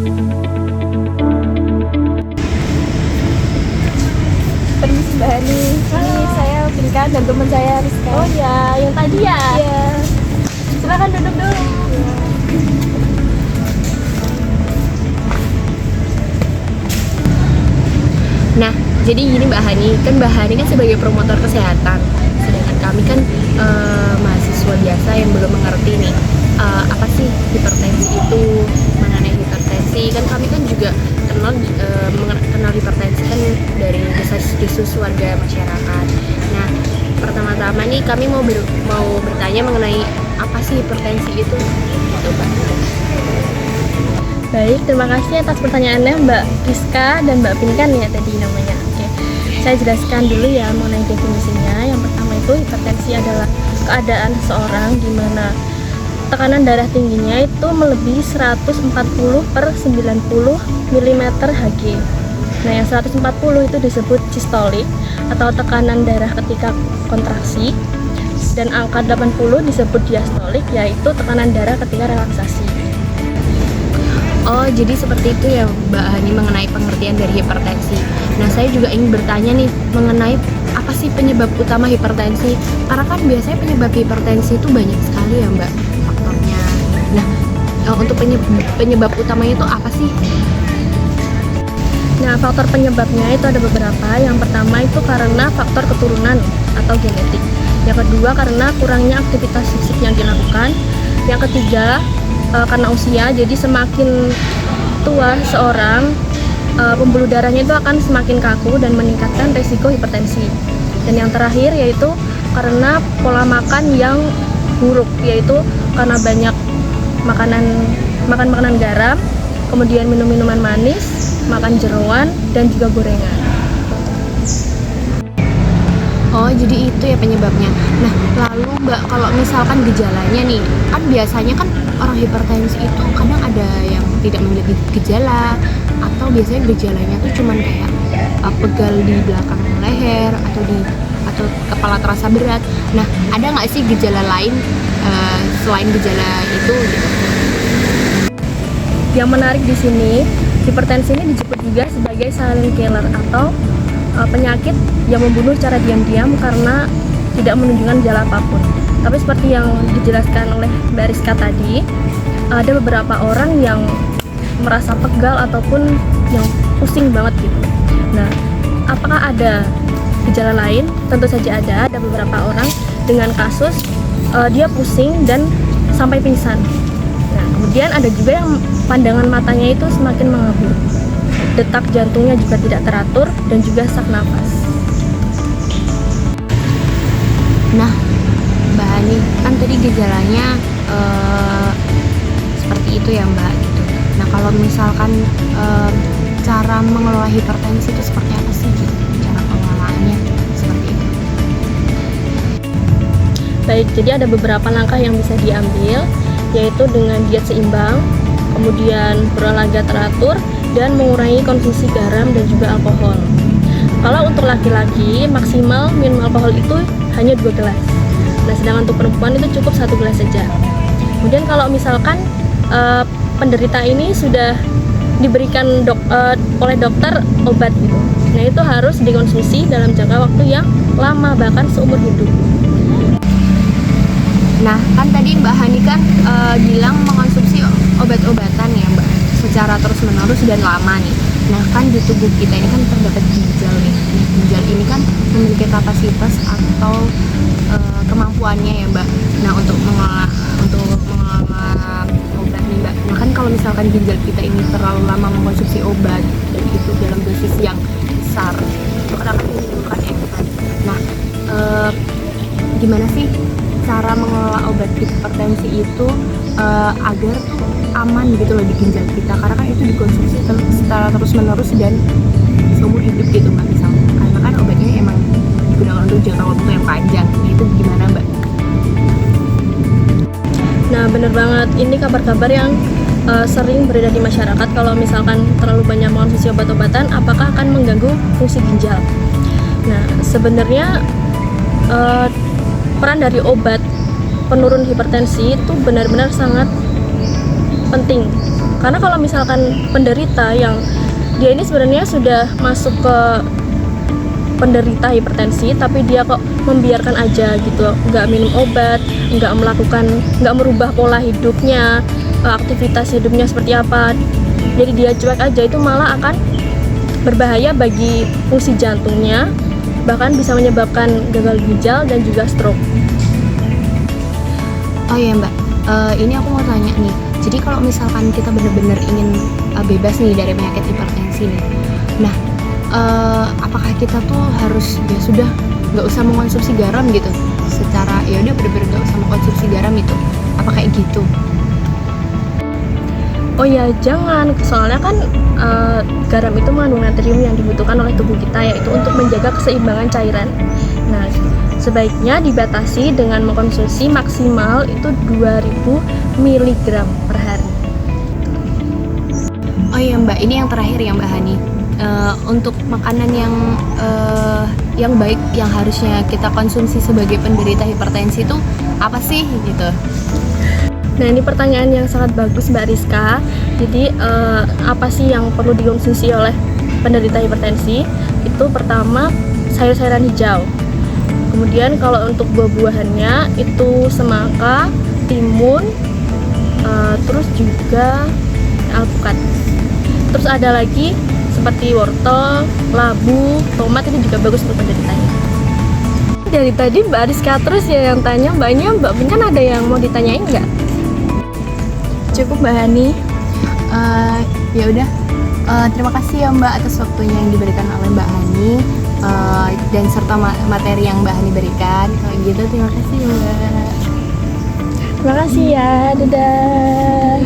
Permisi Mbak Hani, ini saya Pinka dan teman saya Rizka. Oh ya, yang tadi ya? Iya. Silakan duduk dulu. Nah, jadi gini Mbak Hani, kan Mbak Hani kan sebagai promotor kesehatan, sedangkan kami kan mahasiswa biasa yang belum mengerti nih apa sih hipertensi itu, mengenai hipertensi. Kan kami kan juga kenal hipertensi kan dari desas-desus warga masyarakat. Nah, pertama-tama nih kami mau bertanya mengenai apa sih hipertensi itu, gitu Mbak. Baik, terima kasih atas pertanyaannya Mbak Rizka dan Mbak Pinkan ya tadi namanya. Oke, saya jelaskan dulu ya mengenai definisinya. Yang pertama itu hipertensi adalah keadaan seseorang di mana tekanan darah tingginya itu melebihi 140/90 mm Hg. Nah, yang 140 itu disebut sistolik atau tekanan darah ketika kontraksi, dan angka 80 disebut diastolik, yaitu tekanan darah ketika relaksasi. Oh, jadi seperti itu ya Mbak Hani mengenai pengertian dari hipertensi. Nah, saya juga ingin bertanya nih mengenai apa sih penyebab utama hipertensi? Karena kan biasanya penyebab hipertensi itu banyak sekali ya Mbak faktornya. Nah, untuk penyebab utamanya itu apa sih? Nah, faktor penyebabnya itu ada beberapa. Yang pertama itu karena faktor keturunan atau genetik. Yang kedua karena kurangnya aktivitas fisik yang dilakukan. Yang ketiga karena usia, jadi semakin tua seorang, pembuluh darahnya itu akan semakin kaku dan meningkatkan risiko hipertensi. Dan yang terakhir yaitu karena pola makan yang buruk, yaitu karena banyak makan makanan garam, kemudian minum minuman manis, makan jeroan, dan juga gorengan. Oh, jadi itu ya penyebabnya. Nah, lalu Mbak, kalau misalkan gejalanya nih, kan biasanya kan orang hipertensi itu kadang ada yang tidak memiliki gejala, atau biasanya gejalanya tuh cuman kayak pegal di belakang leher atau kepala terasa berat. Nah, ada nggak sih gejala lain selain gejala itu gitu? Yang menarik di sini, hipertensi ini disebut juga sebagai silent killer atau penyakit yang membunuh secara diam-diam karena tidak menunjukkan gejala apapun. Tapi seperti yang dijelaskan oleh Mbak Rizka tadi, ada beberapa orang yang merasa pegal ataupun yang pusing banget gitu. Nah, apakah ada gejala lain? Tentu saja ada beberapa orang dengan kasus dia pusing dan sampai pingsan. Nah, kemudian ada juga yang pandangan matanya itu semakin mengabur, detak jantungnya juga tidak teratur, dan juga sesak nafas. Nah, Mbak Hani, kan tadi gejalanya seperti itu ya Mbak gitu. Nah, kalau misalkan cara mengelola hipertensi itu seperti apa sih gitu? Cara pengelolaannya seperti itu. Baik, jadi ada beberapa langkah yang bisa diambil, yaitu dengan diet seimbang, kemudian berolahraga teratur, dan mengurangi konsumsi garam dan juga alkohol. Kalau untuk laki-laki, maksimal minum alkohol itu hanya 2 gelas. Nah, sedangkan untuk perempuan itu cukup 1 gelas saja. Kemudian kalau misalkan penderita ini sudah diberikan oleh dokter obat gitu, nah itu harus dikonsumsi dalam jangka waktu yang lama, bahkan seumur hidup. Nah, kan tadi Mbak Hani kan bilang mengonsumsi obat-obatan ya Mbak, secara terus-menerus dan lama nih. Nah, kan di tubuh kita ini kan terdapat ginjal nih. Nah, ginjal ini kan memiliki kapasitas atau kemampuannya ya Mbak. Nah, untuk mengolah obat nih Mbak. Nah, kan kalau misalkan ginjal kita ini terlalu lama mengkonsumsi obat dan itu dalam dosis yang besar, itu akan menimbulkan efek. Nah, gimana sih cara mengelola obat hipertensi itu agar aman gitu loh di ginjal kita, karena kan itu dikonsumsi secara terus-menerus dan seumur hidup gitu Mbak, misalnya karena kan obatnya emang digunakan untuk jangka waktu yang panjang. Itu gimana Mbak? Nah, bener banget, ini kabar-kabar yang sering beredar di masyarakat. Kalau misalkan terlalu banyak mengonsumsi obat-obatan, apakah akan mengganggu fungsi ginjal? Nah, sebenarnya peran dari obat penurun hipertensi itu benar-benar sangat penting, Karena kalau misalkan penderita yang dia ini sebenarnya sudah masuk ke penderita hipertensi, tapi dia kok membiarkan aja gitu, nggak minum obat, nggak merubah pola hidupnya, aktivitas hidupnya seperti apa, jadi dia cuek aja, itu malah akan berbahaya bagi fungsi jantungnya, bahkan bisa menyebabkan gagal ginjal dan juga stroke. Oh iya Mbak, ini aku mau tanya nih. Jadi kalau misalkan kita benar-benar ingin bebas nih dari penyakit hipertensi nih, nah apakah kita tuh harus ya sudah nggak usah mengkonsumsi garam gitu? Secara ya udah benar-benar nggak usah mengkonsumsi garam itu? Apa kayak gitu? Oh ya jangan, soalnya kan garam itu mengandung natrium yang dibutuhkan oleh tubuh kita, yaitu untuk menjaga keseimbangan cairan. Nah, sebaiknya dibatasi dengan mengkonsumsi maksimal itu 2000 mg per hari. Oh iya Mbak, ini yang terakhir ya Mbak Hani. Untuk makanan yang baik yang harusnya kita konsumsi sebagai penderita hipertensi itu apa sih gitu? Nah, ini pertanyaan yang sangat bagus Mbak Rizka. Jadi apa sih yang perlu dikonsumsi oleh penderita hipertensi? Itu pertama sayur-sayuran hijau. Kemudian kalau untuk buah-buahannya itu semangka, timun, terus juga alpukat. Terus ada lagi seperti wortel, labu, tomat, itu juga bagus untuk penderitanya. Dari tadi Mbak Rizka terus ya yang tanya, Mbak Bin, ada yang mau ditanyain nggak? Cukup Mbak Hani. Ya udah, terima kasih ya Mbak atas waktunya yang diberikan oleh Mbak Hani dan serta materi yang Mbak Hani berikan. Kalau gitu terima kasih Mbak. Terima kasih ya, dadah.